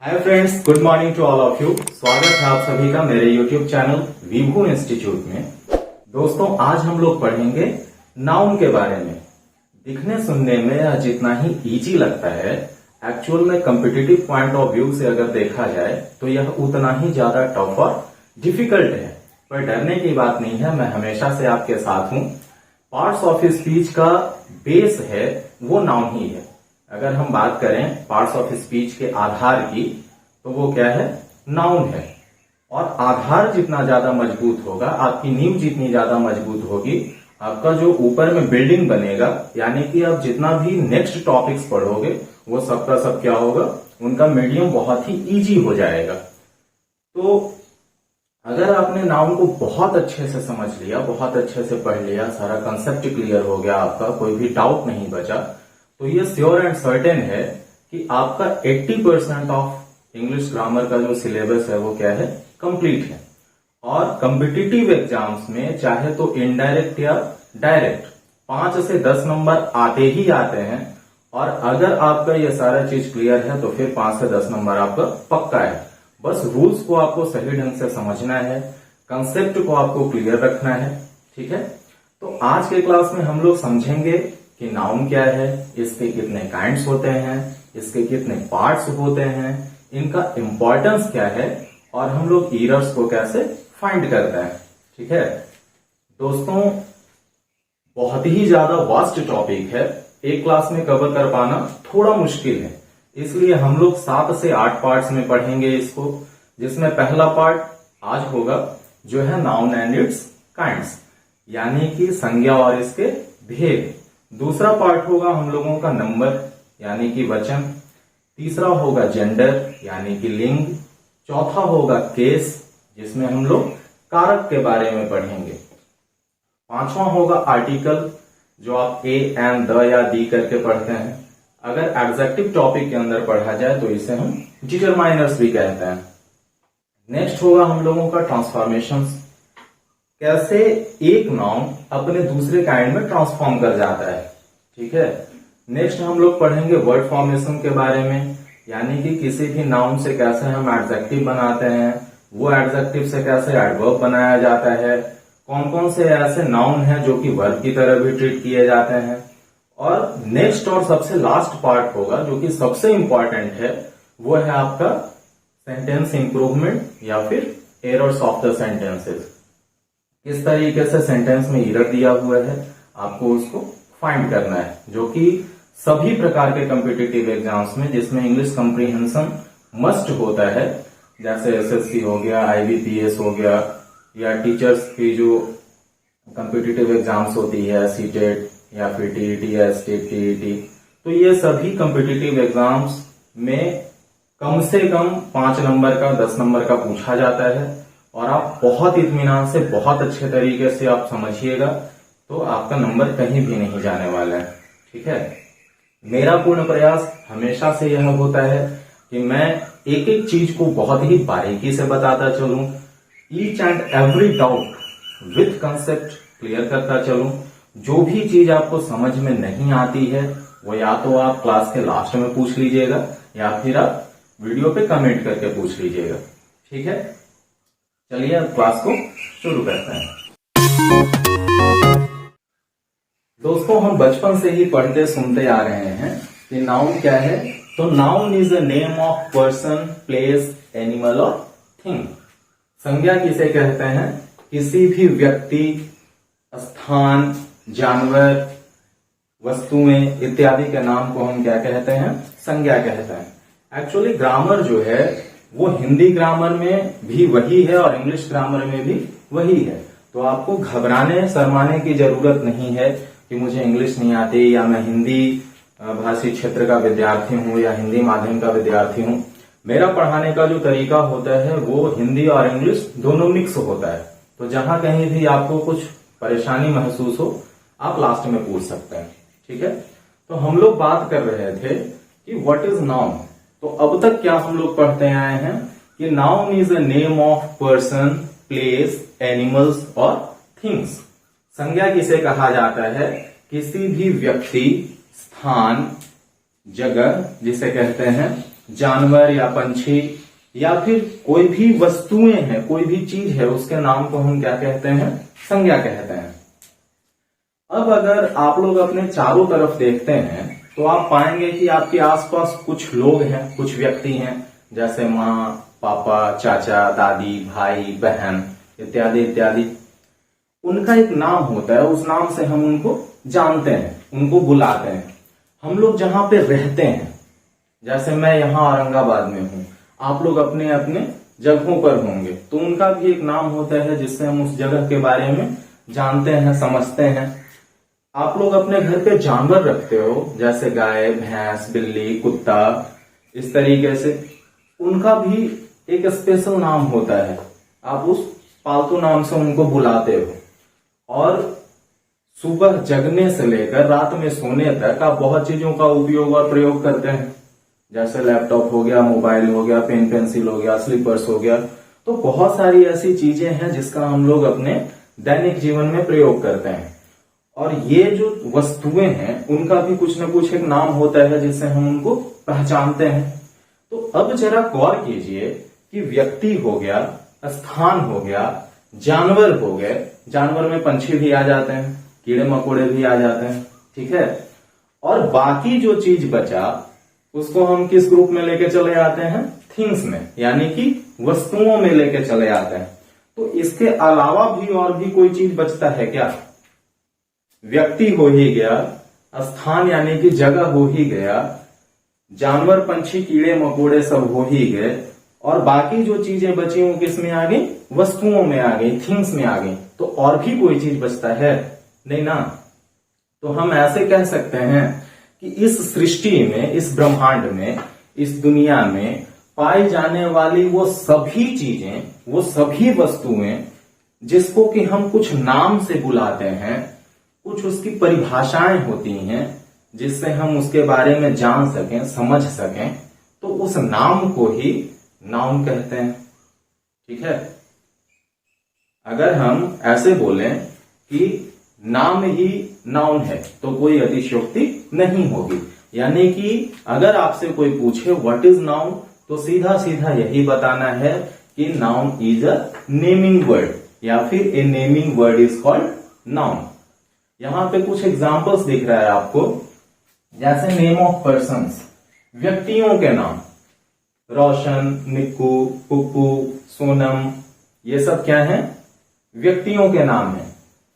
Hi friends, good morning to all of you. स्वागत है आप सभी का मेरे यूट्यूब चैनल विभू इंस्टीट्यूट में। दोस्तों, आज हम लोग पढ़ेंगे नाउन के बारे में। दिखने सुनने में यह जितना ही इजी लगता है, एक्चुअल में कॉम्पिटिटिव पॉइंट ऑफ व्यू से अगर देखा जाए तो यह उतना ही ज्यादा टफ और डिफिकल्ट है। पर डरने की बात नहीं है, मैं हमेशा से आपके साथ हूं। पार्ट्स ऑफ स्पीच का बेस है वो नाउन ही है। अगर हम बात करें पार्ट्स ऑफ स्पीच के आधार की, तो वो क्या है? नाउन है। और आधार जितना ज्यादा मजबूत होगा, आपकी नींव जितनी ज्यादा मजबूत होगी, आपका जो ऊपर में बिल्डिंग बनेगा, यानी कि आप जितना भी नेक्स्ट टॉपिक्स पढ़ोगे वो सबका सब क्या होगा? उनका मीडियम बहुत ही इजी हो जाएगा। तो अगर आपने नाउन को बहुत अच्छे से समझ लिया, बहुत अच्छे से पढ़ लिया, सारा कंसेप्ट क्लियर हो गया, आपका कोई भी डाउट नहीं बचा, तो ये श्योर एंड सर्टेन है कि आपका 80% ऑफ इंग्लिश ग्रामर का जो सिलेबस है वो क्या है? कंप्लीट है। और कॉम्पिटिटिव एग्जाम्स में चाहे तो इनडायरेक्ट या डायरेक्ट 5 से 10 नंबर आते ही आते हैं। और अगर आपका ये सारा चीज क्लियर है तो फिर 5 से 10 नंबर आपका पक्का है। बस रूल्स को आपको सही ढंग से समझना है, कंसेप्ट को आपको क्लियर रखना है। ठीक है, तो आज के क्लास में हम लोग समझेंगे कि नाउन क्या है, इसके कितने काइंड्स होते हैं, इसके कितने पार्ट्स होते हैं, इनका इंपॉर्टेंस क्या है, और हम लोग ईरर्स को कैसे फाइंड करते हैं। ठीक है दोस्तों, बहुत ही ज्यादा वास्ट टॉपिक है, एक क्लास में कवर कर पाना थोड़ा मुश्किल है। इसलिए हम लोग 7 से 8 पार्ट्स में पढ़ेंगे इसको, जिसमें पहला पार्ट आज होगा जो है नाउन एंड इट्स काइंड्स, यानी कि संज्ञा और इसके भेद। दूसरा पार्ट होगा हम लोगों का नंबर यानी कि वचन। तीसरा होगा जेंडर यानी कि लिंग। चौथा होगा केस, जिसमें हम लोग कारक के बारे में पढ़ेंगे। पांचवा होगा आर्टिकल, जो आप ए एंड द या दी करके पढ़ते हैं। अगर एडजेक्टिव टॉपिक के अंदर पढ़ा जाए तो इसे हम डिटरमाइनर्स भी कहते हैं। नेक्स्ट होगा हम लोगों का ट्रांसफॉर्मेशंस, कैसे एक नाउन अपने दूसरे काइंड में ट्रांसफॉर्म कर जाता है। ठीक है, नेक्स्ट हम लोग पढ़ेंगे वर्ड फॉर्मेशन के बारे में, यानी कि किसी भी नाउन से कैसे हम एडजेक्टिव बनाते हैं, वो एडजेक्टिव से कैसे एडवर्ब बनाया जाता है, कौन कौन से ऐसे नाउन हैं जो कि वर्ब की तरह भी ट्रीट किए जाते हैं। और नेक्स्ट और सबसे लास्ट पार्ट होगा जो कि सबसे इंपॉर्टेंट है, वो है आपका सेंटेंस इंप्रूवमेंट या फिर एरर्स ऑफ द सेंटेंसेस। किस तरीके से सेंटेंस में एरर दिया हुआ है आपको उसको फाइंड करना है, जो कि सभी प्रकार के कॉम्पिटिटिव एग्जाम्स में जिसमें इंग्लिश कॉम्प्रिहेंशन मस्ट होता है, जैसे एसएससी हो गया, आईबीपीएस हो गया, या टीचर्स की जो कॉम्पिटिटिव एग्जाम्स होती है सीटेट या फिर टीईटी या स्टेट टीईटी, तो ये सभी कॉम्पिटिटिव एग्जाम्स में कम से कम 5 नंबर का 10 नंबर का पूछा जाता है। और आप बहुत इत्मीनान से, बहुत अच्छे तरीके से आप समझिएगा तो आपका नंबर कहीं भी नहीं जाने वाला है। ठीक है, मेरा पूर्ण प्रयास हमेशा से यह होता है कि मैं एक एक चीज को बहुत ही बारीकी से बताता चलूं, each and every doubt with concept clear करता चलूं। जो भी चीज आपको समझ में नहीं आती है वो या तो आप क्लास के लास्ट में पूछ लीजिएगा या फिर आप वीडियो पे कमेंट करके पूछ लीजिएगा। ठीक है, चलिए अब क्लास को शुरू करते हैं। दोस्तों, हम बचपन से ही पढ़ते सुनते आ रहे हैं कि नाउन क्या है। तो noun is a name of person, place, animal और थिंग। संज्ञा किसे कहते हैं? किसी भी व्यक्ति, स्थान, जानवर, वस्तुएं इत्यादि के नाम को हम क्या कहते हैं? संज्ञा कहते हैं। एक्चुअली ग्रामर जो है वो हिंदी ग्रामर में भी वही है और इंग्लिश ग्रामर में भी वही है। तो आपको घबराने शर्माने की जरूरत नहीं है कि मुझे इंग्लिश नहीं आती या मैं हिंदी भाषी क्षेत्र का विद्यार्थी हूं या हिंदी माध्यम का विद्यार्थी हूं। मेरा पढ़ाने का जो तरीका होता है वो हिंदी और इंग्लिश दोनों मिक्स होता है। तो जहां कहीं भी आपको कुछ परेशानी महसूस हो, आप लास्ट में पूछ सकते हैं। ठीक है, तो हम लोग बात कर रहे थे कि व्हाट इज नाउन। तो अब तक क्या हम लोग पढ़ते आए हैं कि noun is a name of person, place, animals और थिंग्स। संज्ञा किसे कहा जाता है? किसी भी व्यक्ति, स्थान, जगह जिसे कहते हैं जानवर या पंछी या फिर कोई भी वस्तुएं हैं, कोई भी चीज है, उसके नाम को हम क्या कहते हैं? संज्ञा कहते हैं। अब अगर आप लोग अपने चारों तरफ देखते हैं तो आप पाएंगे कि आपके आसपास कुछ लोग हैं, कुछ व्यक्ति हैं, जैसे माँ, पापा, चाचा, दादी, भाई, बहन इत्यादि इत्यादि। उनका एक नाम होता है, उस नाम से हम उनको जानते हैं, उनको बुलाते हैं। हम लोग जहां पे रहते हैं, जैसे मैं यहाँ औरंगाबाद में हूं, आप लोग अपने अपने जगहों पर होंगे, तो उनका भी एक नाम होता है जिससे हम उस जगह के बारे में जानते हैं, समझते हैं। आप लोग अपने घर पे जानवर रखते हो, जैसे गाय, भैंस, बिल्ली, कुत्ता, इस तरीके से उनका भी एक स्पेशल नाम होता है। आप उस पालतू नाम से उनको बुलाते हो। और सुबह जगने से लेकर रात में सोने तक आप बहुत चीजों का उपयोग और प्रयोग करते हैं, जैसे लैपटॉप हो गया, मोबाइल हो गया, पेन पेंसिल हो गया, स्लीपर्स हो गया। तो बहुत सारी ऐसी चीजें हैं जिसका हम लोग अपने दैनिक जीवन में प्रयोग करते हैं। और ये जो वस्तुएं हैं उनका भी कुछ न कुछ एक नाम होता है जिससे हम उनको पहचानते हैं। तो अब जरा गौर कीजिए कि व्यक्ति हो गया, स्थान हो गया, जानवर हो गए, जानवर में पंछी भी आ जाते हैं, कीड़े मकोड़े भी आ जाते हैं, ठीक है। और बाकी जो चीज बचा उसको हम किस ग्रुप में लेके चले आते हैं? थिंग्स में, यानी कि वस्तुओं में लेके चले आते हैं। तो इसके अलावा भी और भी कोई चीज बचता है क्या? व्यक्ति हो ही गया, स्थान यानी कि जगह हो ही गया, जानवर, पंछी, कीड़े मकोड़े सब हो ही गए, और बाकी जो चीजें बची वो किस में आ गई? वस्तुओं में आ गई, थिंग्स में आ गई। तो और भी कोई चीज बचता है? नहीं ना। तो हम ऐसे कह सकते हैं कि इस सृष्टि में, इस ब्रह्मांड में, इस दुनिया में पाई जाने वाली वो सभी चीजें, वो सभी वस्तुएं जिसको कि हम कुछ नाम से बुलाते हैं, कुछ उसकी परिभाषाएं होती हैं जिससे हम उसके बारे में जान सकें, समझ सकें, तो उस नाम को ही नाउन कहते हैं, ठीक है। अगर हम ऐसे बोलें कि नाम ही नाउन है तो कोई अतिशयोक्ति नहीं होगी। यानी कि अगर आपसे कोई पूछे व्हाट इज नाउन, तो सीधा सीधा यही बताना है कि noun is a naming word, या फिर a naming word is called noun. यहां पे कुछ एग्जांपल्स दिख रहा है आपको, जैसे नेम ऑफ पर्सन्स, व्यक्तियों के नाम, रोशन, निक्कू, पुप्पू, सोनम, ये सब क्या है? व्यक्तियों के नाम है।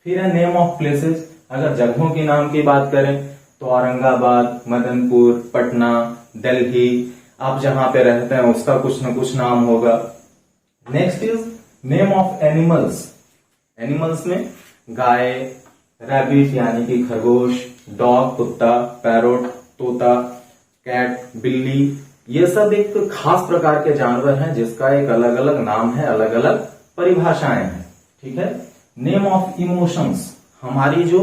फिर है नेम ऑफ प्लेसेस, अगर जगहों के नाम की बात करें तो औरंगाबाद, मदनपुर, पटना, दिल्ली, आप जहां पे रहते हैं उसका कुछ न कुछ नाम होगा। Next is name of animals, animals में गाय, रैबिट यानी कि खरगोश, डॉग कुत्ता, पैरोट तोता, कैट बिल्ली, ये सब एक खास प्रकार के जानवर हैं जिसका एक अलग अलग नाम है, अलग अलग परिभाषाएं हैं, ठीक है। नेम ऑफ इमोशंस, हमारी जो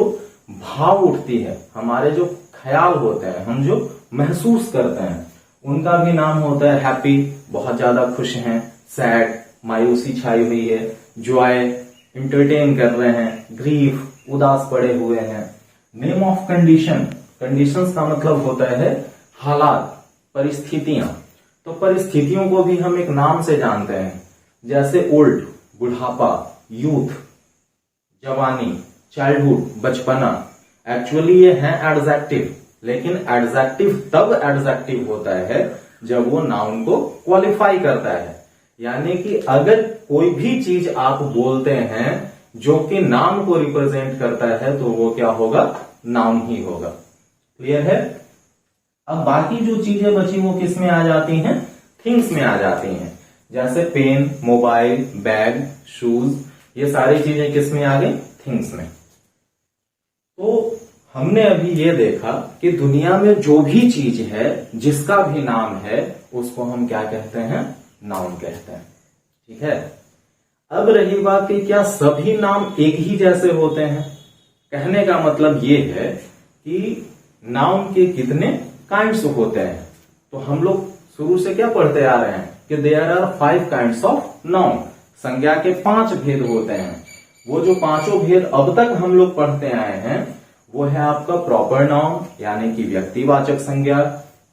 भाव उठती है, हमारे जो ख्याल होते हैं, हम जो महसूस करते हैं, उनका भी नाम होता है। हैप्पी, बहुत ज्यादा खुश हैं, सैड, मायूसी छाई हुई है, जॉय, इंटरटेन कर रहे हैं, ग्रीफ, उदास पड़े हुए हैं। नेम ऑफ कंडीशन, कंडीशंस का मतलब होता है हालात, परिस्थितियां। तो परिस्थितियों को भी हम एक नाम से जानते हैं, जैसे ओल्ड, बुढ़ापा, यूथ, जवानी, चाइल्डहुड, बचपना। एक्चुअली ये है एडजेक्टिव, लेकिन एडजेक्टिव तब एडजेक्टिव होता है जब वो नाउन को क्वालिफाई करता है। यानी कि अगर कोई भी चीज आप बोलते हैं जो कि नाम को रिप्रेजेंट करता है तो वो क्या होगा? नाउन ही होगा। क्लियर है? अब बाकी जो चीजें बची वो किस में आ जाती हैं? थिंग्स में आ जाती हैं, जैसे पेन, मोबाइल, बैग, शूज, ये सारी चीजें किस में आ गई? थिंग्स में। तो हमने अभी ये देखा कि दुनिया में जो भी चीज है, जिसका भी नाम है, उसको हम क्या कहते हैं? नाउन कहते हैं, ठीक है। अब रही बात कि क्या सभी नाम एक ही जैसे होते हैं? कहने का मतलब ये है कि नाउन के कितने काइंड्स होते हैं। तो हम लोग शुरू से क्या पढ़ते आ रहे हैं कि there are 5 kinds of noun, संज्ञा के 5 भेद होते हैं। वो जो 5 भेद अब तक हम लोग पढ़ते आए हैं वो है आपका प्रॉपर नाउन यानी कि व्यक्तिवाचक संज्ञा,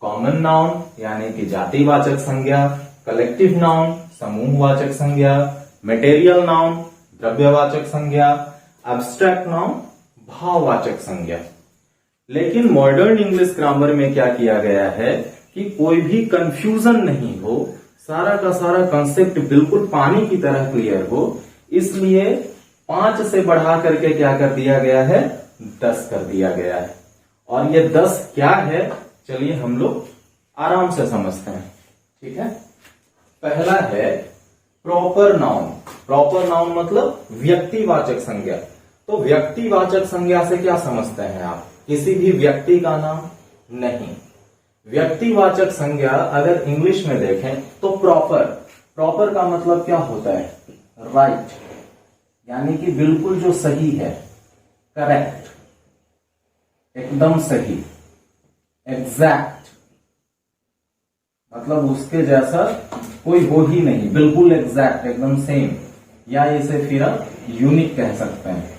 कॉमन नाउन यानी कि जातिवाचक संज्ञा, कलेक्टिव नाउन समूहवाचक संज्ञा, मटेरियल नाउन द्रव्यवाचक संज्ञा, एब्स्ट्रैक्ट नाउन भाववाचक संज्ञा। लेकिन मॉडर्न इंग्लिश ग्रामर में क्या किया गया है कि कोई भी कंफ्यूजन नहीं हो, सारा का सारा कंसेप्ट बिल्कुल पानी की तरह क्लियर हो, इसलिए 5 से बढ़ा करके क्या कर दिया गया है, 10 कर दिया गया है। और ये 10 क्या है, चलिए हम लोग आराम से समझते हैं। ठीक है, पहला है प्रॉपर नाउन। प्रॉपर नाउन मतलब व्यक्तिवाचक संज्ञा। तो व्यक्तिवाचक संज्ञा से क्या समझते हैं आप, किसी भी व्यक्ति का नाम नहीं। व्यक्तिवाचक संज्ञा अगर इंग्लिश में देखें तो प्रॉपर, प्रॉपर का मतलब क्या होता है, राइट, यानी कि बिल्कुल जो सही है, करेक्ट, एकदम सही, एग्जैक्ट, मतलब उसके जैसा कोई हो ही नहीं, बिल्कुल एग्जैक्ट, एकदम सेम, या इसे फिर आप यूनिक कह सकते हैं।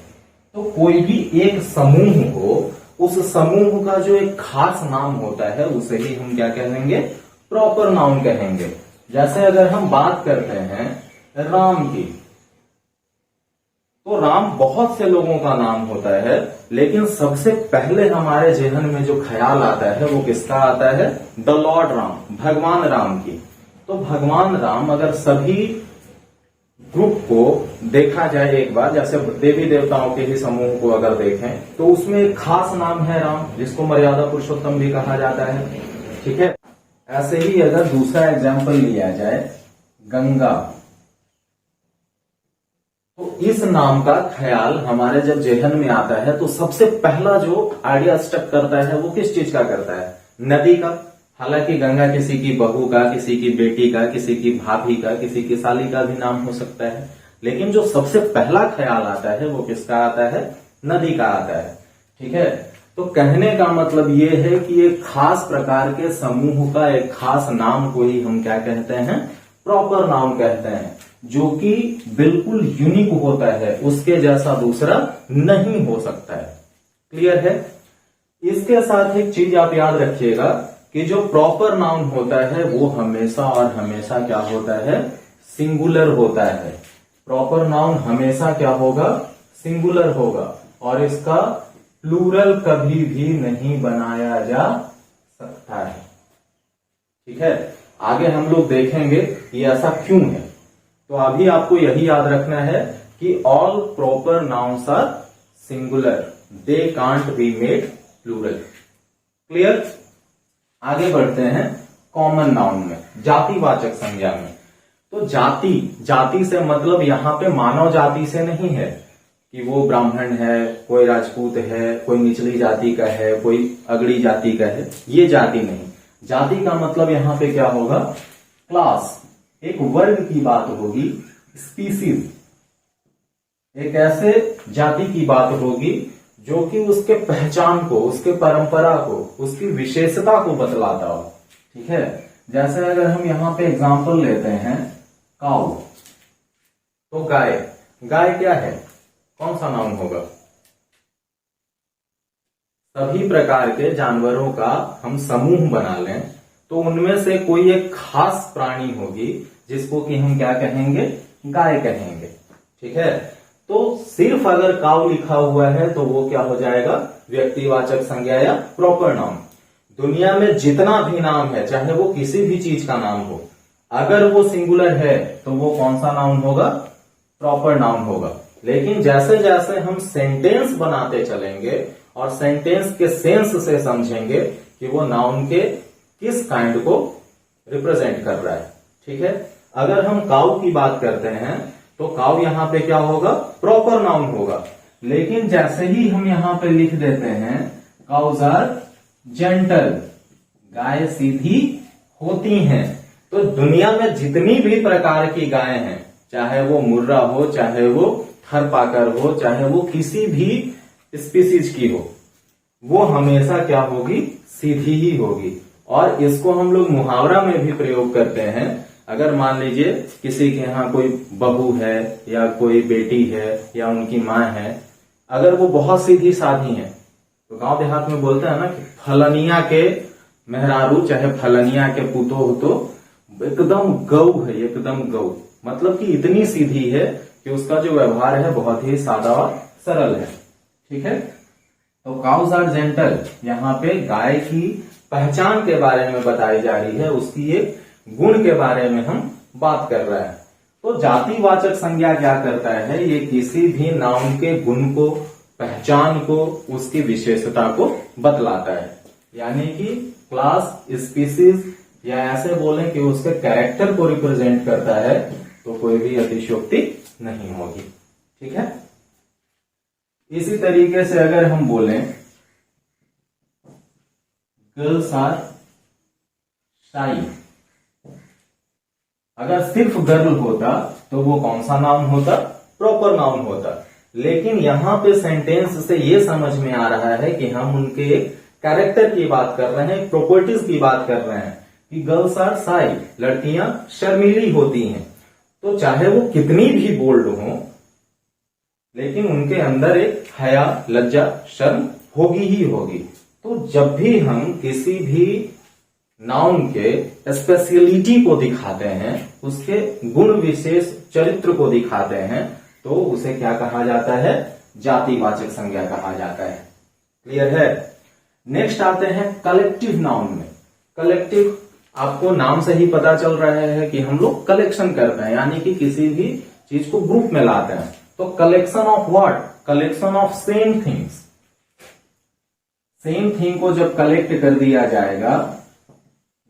तो कोई भी एक समूह हो, उस समूह का जो एक खास नाम होता है उसे ही हम क्या कहेंगे, प्रॉपर नाउन कहेंगे। जैसे अगर हम बात करते हैं राम की, तो राम बहुत से लोगों का नाम होता है, लेकिन सबसे पहले हमारे जेहन में जो ख्याल आता है वो किसका आता है, द लॉर्ड राम, भगवान राम की। तो भगवान राम अगर सभी ग्रुप को देखा जाए एक बार, जैसे देवी देवताओं के ही समूह को अगर देखें तो उसमें एक खास नाम है राम, जिसको मर्यादा पुरुषोत्तम भी कहा जाता है। ठीक है, ऐसे ही अगर दूसरा एग्जाम्पल लिया जाए गंगा, तो इस नाम का ख्याल हमारे जब जेहन में आता है तो सबसे पहला जो आइडिया स्टक करता है वो किस चीज का करता है, नदी का। हालांकि गंगा किसी की बहू का, किसी की बेटी का, किसी की भाभी का, किसी की साली का भी नाम हो सकता है, लेकिन जो सबसे पहला ख्याल आता है वो किसका आता है, नदी का आता है। ठीक है, तो कहने का मतलब ये है कि एक खास प्रकार के समूह का एक खास नाम को ही हम क्या कहते हैं, प्रॉपर नाउन कहते हैं, जो कि बिल्कुल यूनिक होता है, उसके जैसा दूसरा नहीं हो सकता है। क्लियर है। इसके साथ एक चीज आप याद रखिएगा कि जो प्रॉपर नाउन होता है वो हमेशा और हमेशा क्या होता है, सिंगुलर होता है। प्रॉपर नाउन हमेशा क्या होगा, सिंगुलर होगा, और इसका प्लूरल कभी भी नहीं बनाया जा सकता है। ठीक है, आगे हम लोग देखेंगे कि ऐसा क्यों है। तो अभी आपको यही याद रखना है कि all proper nouns are singular, they can't be made plural. Clear. आगे बढ़ते हैं कॉमन नाउन में, जातिवाचक संज्ञा में। तो जाति, जाति से मतलब यहां पे मानव जाति से नहीं है कि वो ब्राह्मण है, कोई राजपूत है, कोई निचली जाति का है, कोई अगड़ी जाति का है, ये जाति नहीं। जाति का मतलब यहां पे क्या होगा, क्लास, एक वर्ग की बात होगी, स्पीसीज, एक ऐसे जाति की बात होगी जो कि उसके पहचान को, उसके परंपरा को, उसकी विशेषता को बतलाता हो। ठीक है, जैसे अगर हम यहां पे एग्जांपल लेते हैं काऊ, तो गाय, गाय क्या है, कौन सा नाउन होगा, सभी प्रकार के जानवरों का हम समूह बना लें तो उनमें से कोई एक खास प्राणी होगी जिसको कि हम क्या कहेंगे, गाय कहेंगे। ठीक है, तो सिर्फ अगर काऊ लिखा हुआ है तो वो क्या हो जाएगा, व्यक्तिवाचक संज्ञा या प्रॉपर नाउन। दुनिया में जितना भी नाम है, चाहे वो किसी भी चीज का नाम हो, अगर वो सिंगुलर है तो वो कौन सा नाउन होगा, प्रॉपर नाउन होगा। लेकिन जैसे जैसे हम सेंटेंस बनाते चलेंगे और सेंटेंस के सेंस से समझेंगे कि वो नाउन के किस काइंड को रिप्रेजेंट कर रहा है। ठीक है, अगर हम काऊ की बात करते हैं तो काऊ यहां पे क्या होगा, प्रॉपर नाउन होगा। लेकिन जैसे ही हम यहां पे लिख देते हैं काउज आर जेंटल, गाय सीधी होती हैं, तो दुनिया में जितनी भी प्रकार की गाय हैं, चाहे वो मुर्रा हो, चाहे वो थरपाकर हो, चाहे वो किसी भी स्पीसीज की हो, वो हमेशा क्या होगी, सीधी ही होगी। और इसको हम लोग मुहावरा में भी प्रयोग करते हैं। अगर मान लीजिए किसी के यहाँ कोई बहू है या कोई बेटी है या उनकी माँ है, अगर वो बहुत सीधी साधी है तो गांव देहात में बोलते हैं ना कि फलनिया के मेहरारू चाहे फलनिया के पुतो हो तो एकदम गौ है, एकदम गौ, मतलब कि इतनी सीधी है कि उसका जो व्यवहार है बहुत ही सादा और सरल है। ठीक है, तो काउज आर जेंटल, यहाँ पे गाय की पहचान के बारे में बताई जा रही है, उसकी एक गुण के बारे में हम बात कर रहे हैं। तो जातिवाचक संज्ञा क्या करता है, ये किसी भी नाउन के गुण को, पहचान को, उसकी विशेषता को बतलाता है। यानी कि क्लास, स्पीसीज या ऐसे बोले कि उसके कैरेक्टर को रिप्रेजेंट करता है, तो कोई भी अतिशयोक्ति नहीं होगी। ठीक है, इसी तरीके से अगर हम बोलें गर्ल्स आर शाई, अगर सिर्फ गर्ल होता तो वो कौन सा नाउन होता, प्रॉपर नाउन होता। लेकिन यहां पे सेंटेंस से ये समझ में आ रहा है कि हम उनके कैरेक्टर की बात कर रहे हैं, प्रॉपर्टीज की बात कर रहे हैं कि गर्ल्स आर शाई, लड़कियां शर्मीली होती हैं। तो चाहे वो कितनी भी बोल्ड हो, लेकिन उनके अंदर एक हया, लज्जा, शर्म होगी ही होगी। तो जब भी हम किसी भी नाउन के स्पेशलिटी को दिखाते हैं, उसके गुण विशेष चरित्र को दिखाते हैं, तो उसे क्या कहा जाता है, जातिवाचक संज्ञा कहा जाता है। क्लियर है। नेक्स्ट आते हैं कलेक्टिव नाउन में। कलेक्टिव, आपको नाम से ही पता चल रहा है कि हम लोग कलेक्शन करते हैं, यानी कि किसी भी चीज को ग्रुप में लाते हैं। तो collection of what, collection of same things. Same thing को जब कलेक्ट कर दिया जाएगा,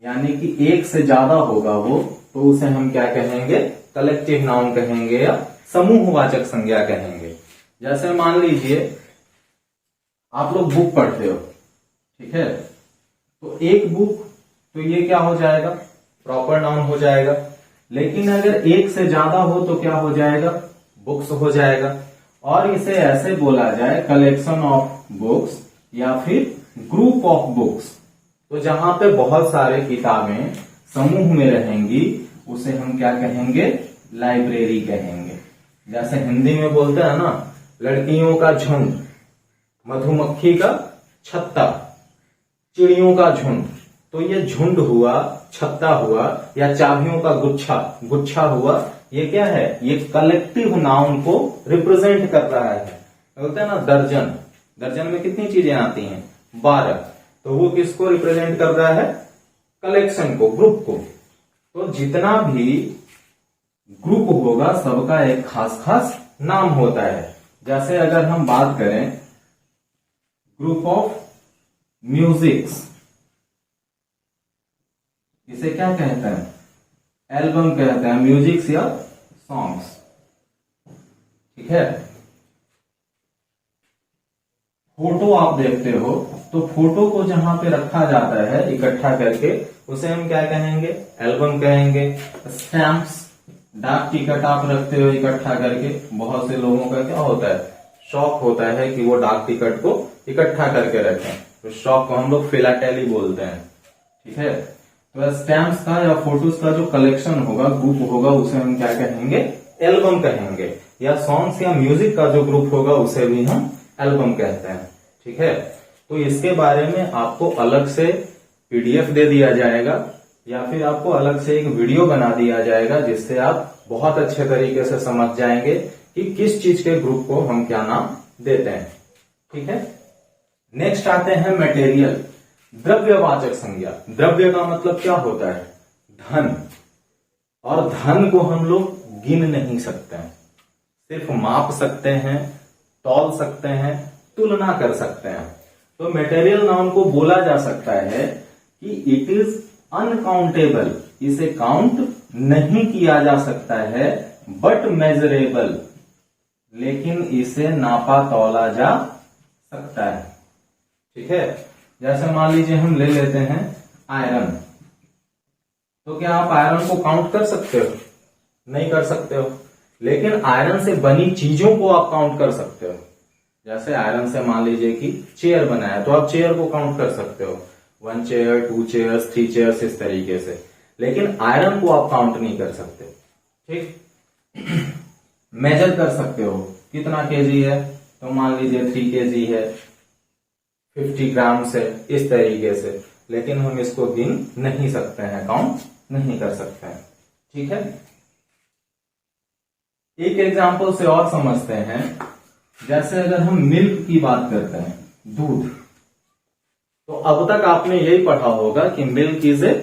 यानी कि एक से ज्यादा होगा वो, तो उसे हम क्या कहेंगे, कलेक्टिव नाउन कहेंगे या समूहवाचक संज्ञा कहेंगे। जैसे मान लीजिए आप लोग बुक पढ़ते हो, ठीक है, तो एक बुक, तो ये क्या हो जाएगा, प्रॉपर नाउन हो जाएगा। लेकिन अगर एक से ज्यादा हो तो क्या हो जाएगा, बुक्स हो जाएगा। और इसे ऐसे बोला जाए कलेक्शन ऑफ बुक्स या फिर ग्रुप ऑफ बुक्स। तो जहां पे बहुत सारे किताबें समूह में रहेंगी, उसे हम क्या कहेंगे, लाइब्रेरी कहेंगे। जैसे हिंदी में बोलते हैं ना, लड़कियों का झुंड, मधुमक्खी का छत्ता, चिड़ियों का झुंड। तो ये झुंड हुआ, छत्ता हुआ, या चाबियों का गुच्छा, गुच्छा हुआ, ये क्या है, ये कलेक्टिव नाउन को रिप्रेजेंट कर रहा है। बोलते हैं ना दर्जन, दर्जन में कितनी चीजें आती हैं, 12। तो वो किसको रिप्रेजेंट कर रहा है, कलेक्शन को, ग्रुप को। तो जितना भी ग्रुप होगा, सबका एक खास खास नाम होता है। जैसे अगर हम बात करें ग्रुप ऑफ म्यूजिक्स, इसे क्या कहते हैं, एल्बम कहते हैं, म्यूजिक्स या सॉन्ग्स। ठीक है, फोटो आप देखते हो, तो फोटो को जहां पे रखा जाता है इकट्ठा करके, उसे हम क्या कहेंगे, एल्बम कहेंगे। स्टैम्प्स, डाक टिकट आप रखते हो इकट्ठा करके। बहुत से लोगों का क्या होता है, शौक होता है कि वो डाक टिकट को इकट्ठा करके रखें, तो शौक को हम लोग फिलाटेली बोलते हैं। ठीक है, तो स्टैम्प्स का या फोटोज का जो कलेक्शन होगा, ग्रुप होगा, उसे हम क्या कहेंगे, एल्बम कहेंगे। या सॉन्ग्स या म्यूजिक का जो ग्रुप होगा, उसे भी हम एल्बम कहते हैं। ठीक है, तो इसके बारे में आपको अलग से पीडीएफ दे दिया जाएगा, या फिर आपको अलग से एक वीडियो बना दिया जाएगा, जिससे आप बहुत अच्छे तरीके से समझ जाएंगे कि किस चीज के ग्रुप को हम क्या नाम देते हैं। ठीक है, नेक्स्ट आते हैं मटेरियल, द्रव्यवाचक संज्ञा। द्रव्य का मतलब क्या होता है, धन। और धन को हम लोग गिन नहीं सकते हैं, सिर्फ माप सकते हैं, तौल सकते हैं, तुलना कर सकते हैं। तो मटेरियल नाउन को बोला जा सकता है कि इट इज अनकाउंटेबल, इसे काउंट नहीं किया जा सकता है, बट मेजरेबल, लेकिन इसे नापा तौला जा सकता है। ठीक है, जैसे मान लीजिए हम ले लेते हैं आयरन, तो क्या आप आयरन को काउंट कर सकते हो, नहीं कर सकते हो। लेकिन आयरन से बनी चीजों को आप काउंट कर सकते हो। जैसे आयरन से मान लीजिए कि चेयर बनाया, तो आप चेयर को काउंट कर सकते हो, 1 चेयर, 2 चेयर्स, 3 चेयर्स, इस तरीके से। लेकिन आयरन को आप काउंट नहीं कर सकते। ठीक, मेजर कर सकते हो कितना केजी है, तो मान लीजिए 3 केजी है, 50 ग्राम से, इस तरीके से। लेकिन हम इसको गिन नहीं सकते हैं, काउंट नहीं कर सकते हैं। ठीक है, एक एग्जांपल से और समझते हैं। जैसे अगर हम मिल्क की बात करते हैं, दूध, तो अब तक आपने यही पढ़ा होगा कि milk is a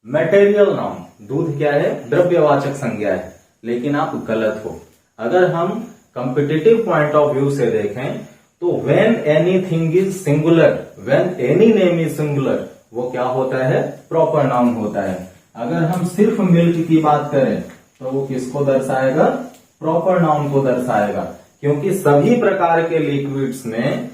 material noun, दूध क्या है, द्रव्यवाचक संज्ञा है। लेकिन आप गलत हो। अगर हम कंपिटिटिव पॉइंट ऑफ व्यू से देखें तो when anything is singular, when any name is singular, वो क्या होता है, प्रॉपर नाउन होता है। अगर हम सिर्फ मिल्क की बात करें तो वो किसको दर्शाएगा, प्रॉपर नाउन को दर्शाएगा, क्योंकि सभी प्रकार के लिक्विड्स में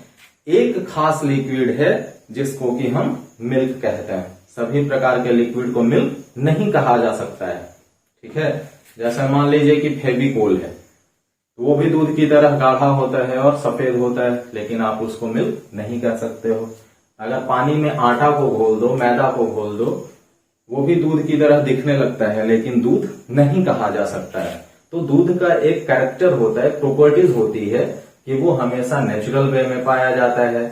एक खास लिक्विड है जिसको कि हम मिल्क कहते हैं। सभी प्रकार के लिक्विड को मिल्क नहीं कहा जा सकता है। ठीक है, जैसे मान लीजिए कि फेविकोल है, तो वो भी दूध की तरह गाढ़ा होता है और सफेद होता है, लेकिन आप उसको मिल्क नहीं कह सकते हो। अगर पानी में आटा को घोल दो, मैदा को घोल दो, वो भी दूध की तरह दिखने लगता है, लेकिन दूध नहीं कहा जा सकता है। तो दूध का एक कैरेक्टर होता है, प्रॉपर्टीज होती है कि वो हमेशा नेचुरल वे में पाया जाता है,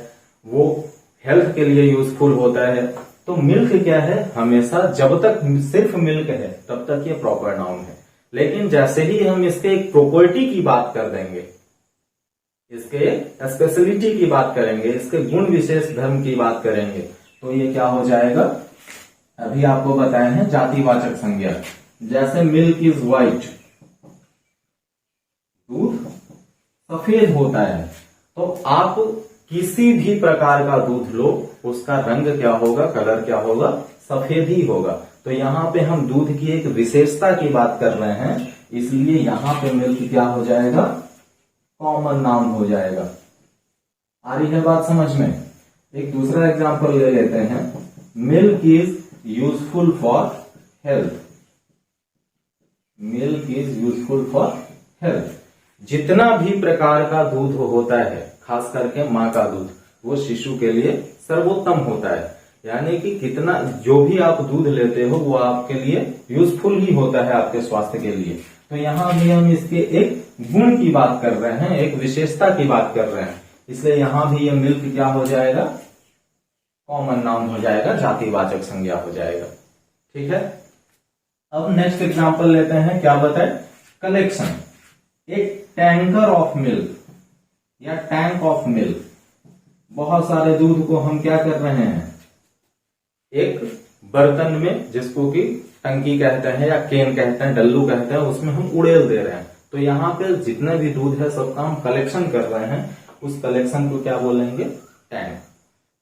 वो हेल्थ के लिए यूजफुल होता है। तो मिल्क क्या है, हमेशा जब तक सिर्फ मिल्क है तब तक ये प्रॉपर नाउन है। लेकिन जैसे ही हम इसके एक प्रॉपर्टी की बात कर देंगे, इसके स्पेशलिटी की बात करेंगे, इसके गुण विशेष धर्म की बात करेंगे, तो ये क्या हो जाएगा, अभी आपको बताए हैं जातिवाचक संज्ञा। जैसे मिल्क इज व्हाइट, दूध सफेद होता है, तो आप किसी भी प्रकार का दूध लो, उसका रंग क्या होगा, कलर क्या होगा, सफेद ही होगा। तो यहाँ पे हम दूध की एक विशेषता की बात कर रहे हैं, इसलिए यहाँ पे मिल्क क्या हो जाएगा, कॉमन नाउन हो जाएगा। आ रही है बात समझ में। एक दूसरा एग्जांपल ले लेते हैं, milk is useful for health, milk is useful for health. जितना भी प्रकार का दूध होता है, खास करके माँ का दूध, वो शिशु के लिए सर्वोत्तम होता है। यानी कि कितना जो भी आप दूध लेते हो वो आपके लिए यूजफुल ही होता है, आपके स्वास्थ्य के लिए। तो यहाँ भी हम इसके एक गुण की बात कर रहे हैं, एक विशेषता की बात कर रहे हैं, इसलिए यहाँ भी ये मिल्क क्या हो जाएगा, कॉमन नाउन हो जाएगा, जातिवाचक संज्ञा हो जाएगा। ठीक है, अब नेक्स्ट एग्जांपल लेते हैं, क्या बताए, कलेक्शन। एक टैंकर ऑफ मिल्क या टैंक ऑफ मिल्क, बहुत सारे दूध को हम क्या कर रहे हैं, एक बर्तन में, जिसको कि टंकी कहते हैं या केन कहते हैं, डल्लू कहते हैं, उसमें हम उड़ेल दे रहे हैं। तो यहाँ पे जितना भी दूध है सबका हम कलेक्शन कर रहे हैं, उस कलेक्शन को क्या बोलेंगे, टैंक।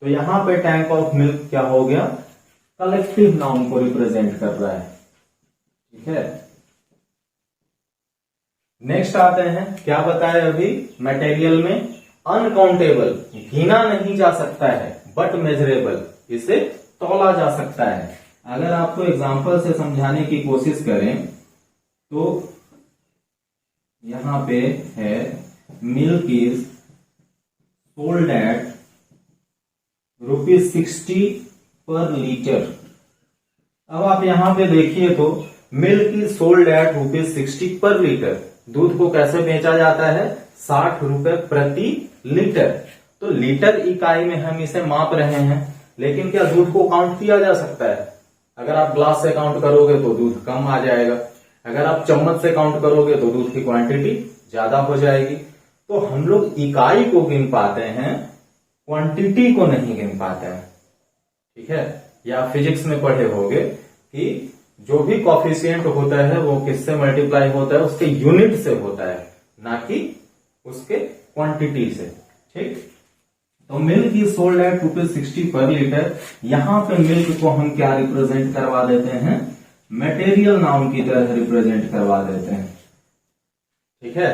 तो यहाँ पे टैंक ऑफ मिल्क क्या हो गया, कलेक्टिव नाउन को रिप्रेजेंट कर रहा है। ठीक है, नेक्स्ट आते हैं, क्या बताया अभी, मटेरियल में अनकाउंटेबल, गिना नहीं जा सकता है, बट मेजरेबल, इसे तौला जा सकता है। अगर आपको एग्जांपल से समझाने की कोशिश करें तो यहां पे है, मिल्क इज सोल्ड एट ₹60 पर लीटर। अब आप यहां पे देखिए तो मिल्क इज सोल्ड एट ₹60 पर लीटर, दूध को कैसे बेचा जाता है, 60 रुपए प्रति लीटर। तो लीटर इकाई में हम इसे माप रहे हैं, लेकिन क्या दूध को काउंट किया जा सकता है? अगर आप ग्लास से काउंट करोगे तो दूध कम आ जाएगा, अगर आप चम्मच से काउंट करोगे तो दूध की क्वांटिटी ज्यादा हो जाएगी। तो हम लोग इकाई को गिन पाते हैं, क्वांटिटी को नहीं गिन पाते हैं। ठीक है, या फिजिक्स में पढ़े होंगे कि जो भी कॉफिशिएंट होता है वो किससे मल्टीप्लाई होता है, उसके यूनिट से होता है, ना कि उसके क्वांटिटी से। ठीक, तो मिल्क इज सोल्ड एट ₹60 पर लीटर। यहां पे मिल्क को हम क्या रिप्रेजेंट करवा देते हैं, मटेरियल नाउन की तरह रिप्रेजेंट करवा देते हैं। ठीक है,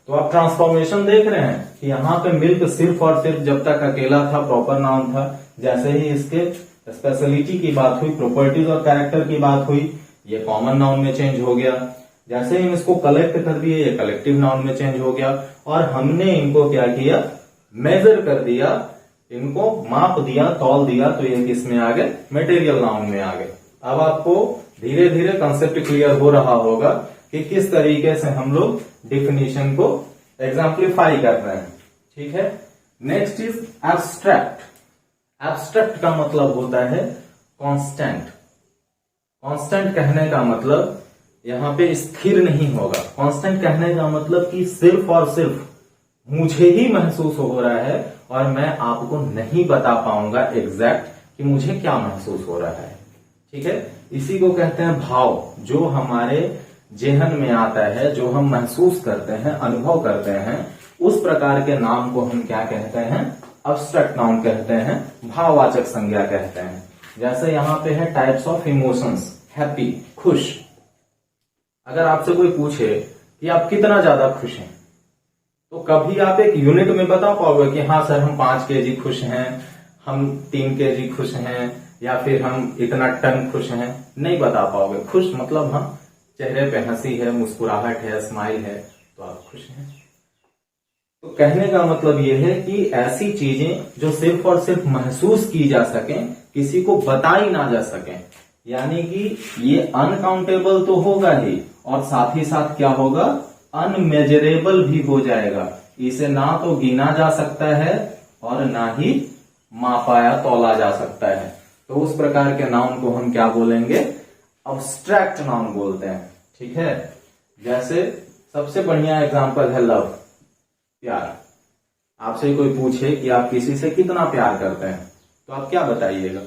तो आप ट्रांसफॉर्मेशन देख रहे हैं कि यहाँ पे मिल्क सिर्फ और सिर्फ जब तक अकेला था प्रॉपर नाउन था, जैसे ही इसके स्पेशलिटी की बात हुई, प्रॉपर्टीज और कैरेक्टर की बात हुई, ये कॉमन नाउन में चेंज हो गया। जैसे ही हम इसको कलेक्ट कर दिए, ये कलेक्टिव नाउन में चेंज हो गया। और हमने इनको क्या किया, मेजर कर दिया, इनको माप दिया, तौल दिया, तो ये किस में आ गए, मटेरियल नाउन में आ गए। अब आपको धीरे धीरे कंसेप्ट क्लियर हो रहा होगा कि किस तरीके से हम लोग डिफिनीशन को एग्जाम्पलीफाई कर रहे हैं। ठीक है, नेक्स्ट इज एब्स्ट्रैक्ट। एब्स्ट्रैक्ट का मतलब होता है कांस्टेंट। कांस्टेंट कहने का मतलब यहां पे स्थिर नहीं होगा। कांस्टेंट कहने का मतलब कि सिर्फ और सिर्फ मुझे ही महसूस हो रहा है और मैं आपको नहीं बता पाऊंगा एग्जैक्ट कि मुझे क्या महसूस हो रहा है। ठीक है, इसी को कहते हैं भाव, जो हमारे जेहन में आता है, जो हम महसूस करते हैं, अनुभव करते हैं, उस प्रकार के नाम को हम क्या कहते हैं? एब्स्ट्रैक्ट नाउन कहते हैं, भाववाचक संज्ञा कहते हैं। जैसे यहां पे है टाइप्स ऑफ इमोशंस, हैप्पी, खुश। अगर आपसे कोई पूछे कि आप कितना ज्यादा खुश हैं, तो कभी आप एक यूनिट में बता पाओगे कि हाँ सर हम 5 केजी खुश हैं, हम 3 केजी खुश हैं, या फिर हम इतना टन खुश हैं? नहीं बता पाओगे। खुश मतलब हाँ, चेहरे पे हंसी है, मुस्कुराहट है, स्माइल है, तो आप खुश हैं। तो कहने का मतलब यह है कि ऐसी चीजें जो सिर्फ और सिर्फ महसूस की जा सकें, किसी को बताई ना जा सकें, यानी कि ये अनकाउंटेबल तो होगा ही, और साथ ही साथ क्या होगा? अनमेजरेबल भी हो जाएगा। इसे ना तो गिना जा सकता है और ना ही मापा या तौला जा सकता है। तो उस प्रकार के नाउन को हम क्या बोलेंगे? अब्स्ट्रैक्ट नाउन बोलते हैं। ठीक है, जैसे सबसे बढ़िया एग्जांपल है लव, प्यार। आपसे कोई पूछे कि आप किसी से कितना प्यार करते हैं, तो आप क्या बताइएगा?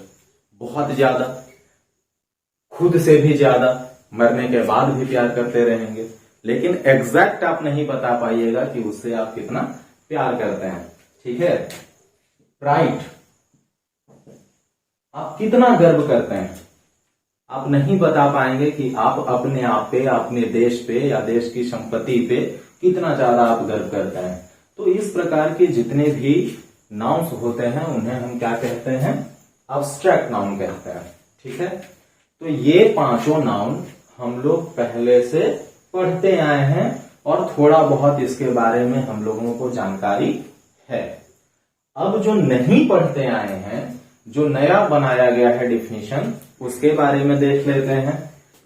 बहुत ज्यादा, खुद से भी ज्यादा, मरने के बाद भी प्यार करते रहेंगे। लेकिन एग्जैक्ट आप नहीं बता पाइएगा कि उससे आप कितना प्यार करते हैं। ठीक है, प्राइड, आप कितना गर्व करते हैं, आप नहीं बता पाएंगे कि आप अपने आप पे, अपने देश पे या देश की संपत्ति पे कितना ज्यादा आप गर्व करते हैं। तो इस प्रकार के जितने भी नाउन्स होते हैं उन्हें हम क्या कहते हैं? अब्स्ट्रैक्ट नाउन कहते हैं। ठीक है, तो ये पांचों नाउन हम लोग पहले से पढ़ते आए हैं और थोड़ा बहुत इसके बारे में हम लोगों को जानकारी है। अब जो नहीं पढ़ते आए हैं, जो नया बनाया गया है डिफिनीशन, उसके बारे में देख लेते हैं।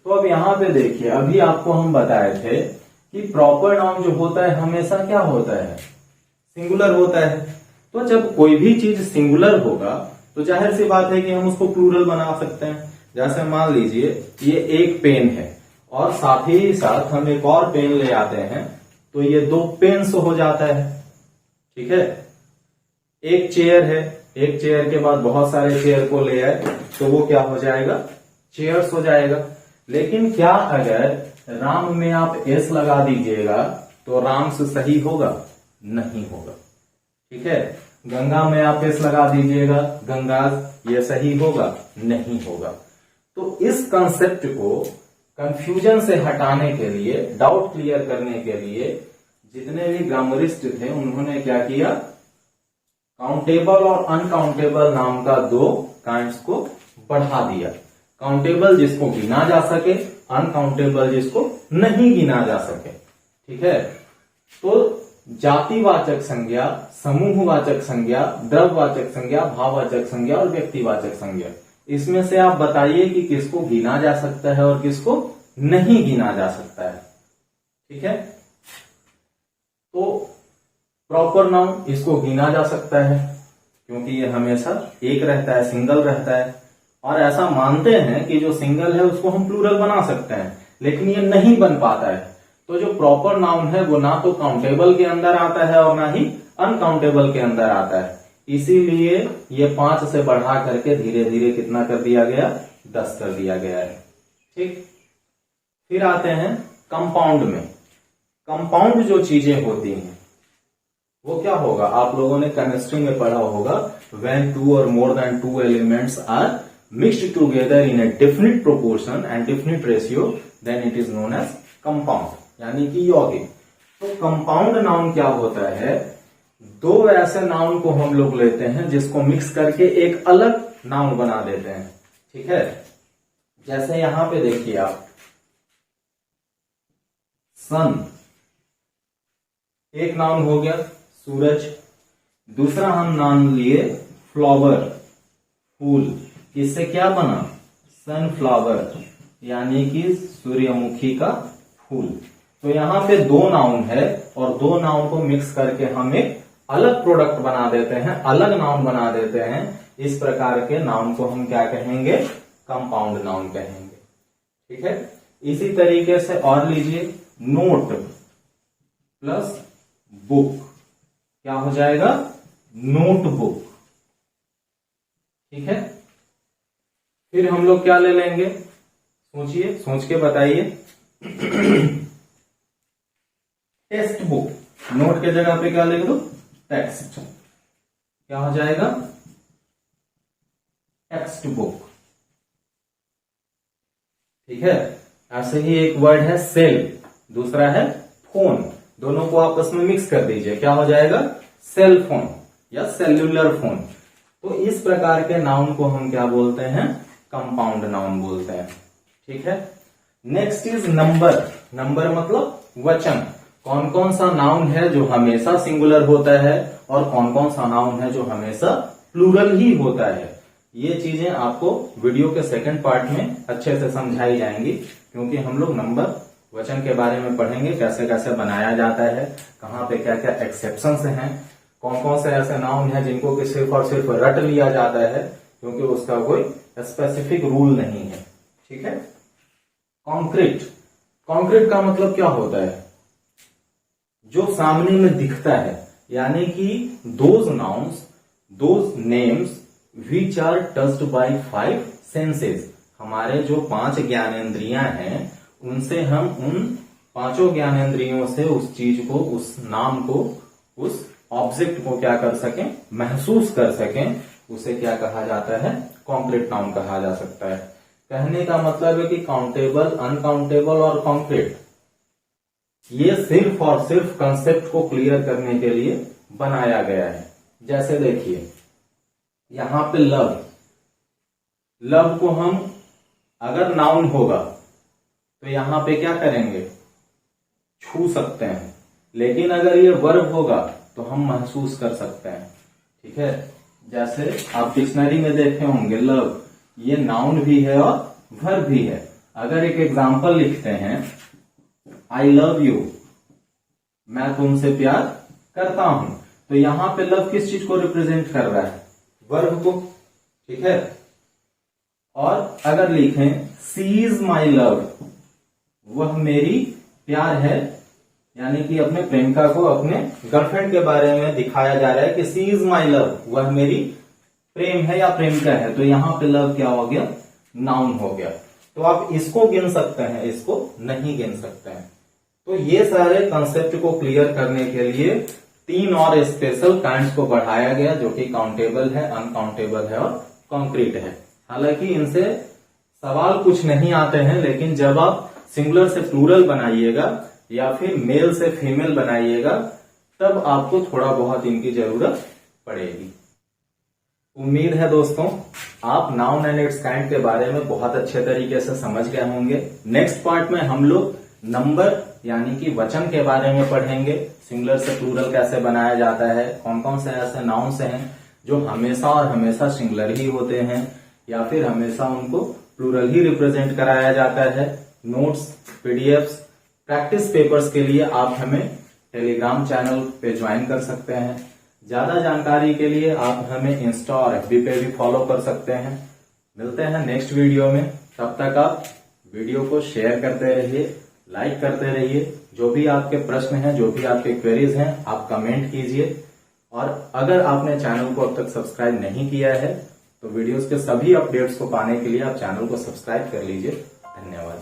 तो अब यहां पे देखिए, अभी आपको हम बताए थे कि प्रॉपर नाउन जो होता है हमेशा क्या होता है? सिंगुलर होता है। तो जब कोई भी चीज सिंगुलर होगा तो जाहिर सी बात है कि हम उसको प्लूरल बना सकते हैं। जैसे मान लीजिए ये एक पेन है और साथ ही साथ हम एक और पेन ले आते हैं, तो ये 2 पेन्स हो जाता है। ठीक है, एक चेयर है, एक चेयर के बाद बहुत सारे चेयर को ले आए तो वो क्या हो जाएगा? चेयर्स हो जाएगा। लेकिन क्या अगर राम में आप एस लगा दीजिएगा तो राम से सही होगा? नहीं होगा। ठीक है, गंगा में आप एस लगा दीजिएगा, गंगा, ये सही होगा? नहीं होगा। तो इस कंसेप्ट को कंफ्यूजन से हटाने के लिए, डाउट क्लियर करने के लिए जितने भी ग्रामरिस्ट थे उन्होंने क्या किया? काउंटेबल और अनकाउंटेबल नाम का 2 काइंड्स को बढ़ा दिया। काउंटेबल जिसको गिना जा सके, अनकाउंटेबल जिसको नहीं गिना जा सके। ठीक है, तो जातिवाचक संज्ञा, समूहवाचक संज्ञा, द्रव्यवाचक संज्ञा, भाववाचक संज्ञा और व्यक्तिवाचक संज्ञा, इसमें से आप बताइए कि किसको गिना जा सकता है और किसको नहीं गिना जा सकता है। ठीक है, तो प्रॉपर नाउन इसको गिना जा सकता है क्योंकि ये हमेशा एक रहता है, सिंगल रहता है, और ऐसा मानते हैं कि जो सिंगल है उसको हम प्लूरल बना सकते हैं, लेकिन ये नहीं बन पाता है। तो जो प्रॉपर नाउन है वो ना तो काउंटेबल के अंदर आता है और ना ही अनकाउंटेबल के अंदर आता है। इसीलिए ये 5 से बढ़ा करके धीरे धीरे कितना कर दिया गया? 10 कर दिया गया है। ठीक, फिर आते हैं कंपाउंड में। कंपाउंड जो चीजें होती हैं वो क्या होगा? आप लोगों ने केमिस्ट्री में पढ़ा होगा, when 2 or more than 2 elements are mixed together in a definite proportion and definite ratio, then it is known as compound, यानी कि यौगिक। तो कंपाउंड नाउन क्या होता है? 2 ऐसे नाउन को हम लोग लेते हैं जिसको मिक्स करके एक अलग नाउन बना देते हैं। ठीक है, जैसे यहां पे देखिए आप, सन एक नाउन हो गया, सूरज। दूसरा हम नाम लिए फ्लावर, फूल। इससे क्या बना? सनफ्लावर, यानी कि सूर्यमुखी का फूल। तो यहां पे 2 नाउन है और 2 नाउन को मिक्स करके हम एक अलग प्रोडक्ट बना देते हैं, अलग नाउन बना देते हैं। इस प्रकार के नाउन को हम क्या कहेंगे, कंपाउंड नाउन कहेंगे। ठीक है, इसी तरीके से और लीजिए, नोट प्लस बुक क्या हो जाएगा, नोटबुक। ठीक है, फिर हम लोग क्या ले लेंगे, सोचिए, सोच के बताइए। टेक्स्ट बुक, नोट के जगह पे क्या लिख दो, टेक्स्ट, क्या हो जाएगा, टेक्स्ट बुक। ठीक है, ऐसे ही एक वर्ड है सेल, दूसरा है फोन, दोनों को आपस में मिक्स कर दीजिए, क्या हो जाएगा, सेल फोन या सेल्यूलर फोन। तो इस प्रकार के नाउन को हम क्या बोलते हैं, कंपाउंड नाउन बोलते हैं। ठीक है, नेक्स्ट इज नंबर। नंबर मतलब वचन। कौन कौन सा नाउन है जो हमेशा सिंगुलर होता है और कौन कौन सा नाउन है जो हमेशा प्लूरल ही होता है, ये चीजें आपको वीडियो के सेकंड पार्ट में अच्छे से समझाई जाएंगी, क्योंकि हम लोग नंबर वचन के बारे में पढ़ेंगे, कैसे कैसे बनाया जाता है, कहाँ पे क्या क्या एक्सेप्शंस हैं, कौन कौन से ऐसे नाउन है जिनको कि सिर्फ और सिर्फ रट लिया जाता है, क्योंकि उसका कोई स्पेसिफिक रूल नहीं है। ठीक है, कॉन्क्रीट। कॉन्क्रीट का मतलब क्या होता है, जो सामने में दिखता है, यानी कि those nouns, those names which are touched by 5 senses. हमारे जो 5 ज्ञानेंद्रियां हैं, उनसे हम उन 5 ज्ञानेंद्रियों से उस चीज को, उस नाम को, उस ऑब्जेक्ट को क्या कर सकें, महसूस कर सकें, उसे क्या कहा जाता है, कॉन्क्रीट नाउन कहा जा सकता है। कहने का मतलब है कि काउंटेबल, अनकाउंटेबल और कॉन्क्रीट, ये सिर्फ और सिर्फ कंसेप्ट को क्लियर करने के लिए बनाया गया है। जैसे देखिए, यहां पे लव, लव को हम अगर नाउन होगा तो यहां पे क्या करेंगे, छू सकते हैं, लेकिन अगर ये वर्ब होगा तो हम महसूस कर सकते हैं। ठीक है, जैसे आप डिक्शनरी में देखे होंगे, लव ये नाउन भी है और वर्ब भी है। अगर एक एग्जांपल लिखते हैं, आई लव यू, मैं तुमसे प्यार करता हूं, तो यहां पे लव किस चीज को रिप्रेजेंट कर रहा है, वर्ब को। ठीक है, और अगर लिखें सी इज माई लव, वह मेरी प्यार है, यानी कि अपने प्रेमिका को अपने गर्लफ्रेंड के बारे में दिखाया जा रहा है कि सी इज माई लव, वह मेरी प्रेम है या प्रेमिका है, तो यहां पे लव क्या हो गया, नाउन हो गया। तो आप इसको गिन सकते हैं, इसको नहीं गिन सकते हैं। तो ये सारे कंसेप्ट को क्लियर करने के लिए 3 और स्पेशल काइंड्स को बढ़ाया गया, जो कि काउंटेबल है, अनकाउंटेबल है और कॉन्क्रीट है। हालांकि इनसे सवाल कुछ नहीं आते हैं, लेकिन जब आप सिंगुलर से प्लूरल बनाइएगा या फिर मेल से फीमेल बनाइएगा, तब आपको थोड़ा बहुत इनकी जरूरत पड़ेगी। उम्मीद है दोस्तों आप नाउन एंड इट्स काइंड के बारे में बहुत अच्छे तरीके से समझ गए होंगे। नेक्स्ट पार्ट में हम लोग नंबर यानी कि वचन के बारे में पढ़ेंगे, सिंगुलर से प्लूरल कैसे बनाया जाता है, कौन कौन से ऐसे नाउन्स हैं जो हमेशा और हमेशा सिंगुलर ही होते हैं या फिर हमेशा उनको प्लूरल ही रिप्रेजेंट कराया जाता है। नोट्स, पीडीएफ्स, प्रैक्टिस पेपर्स के लिए आप हमें टेलीग्राम चैनल पे ज्वाइन कर सकते हैं। ज्यादा जानकारी के लिए आप हमें इंस्टा और एफबी पे भी फॉलो कर सकते हैं। मिलते हैं नेक्स्ट वीडियो में, तब तक आप वीडियो को शेयर करते रहिए, लाइक करते रहिए। जो भी आपके प्रश्न हैं, जो भी आपके क्वेरीज हैं, आप कमेंट कीजिए। और अगर आपने चैनल को अब तक सब्सक्राइब नहीं किया है तो वीडियोस के सभी अपडेट्स को पाने के लिए आप चैनल को सब्सक्राइब कर लीजिए। धन्यवाद।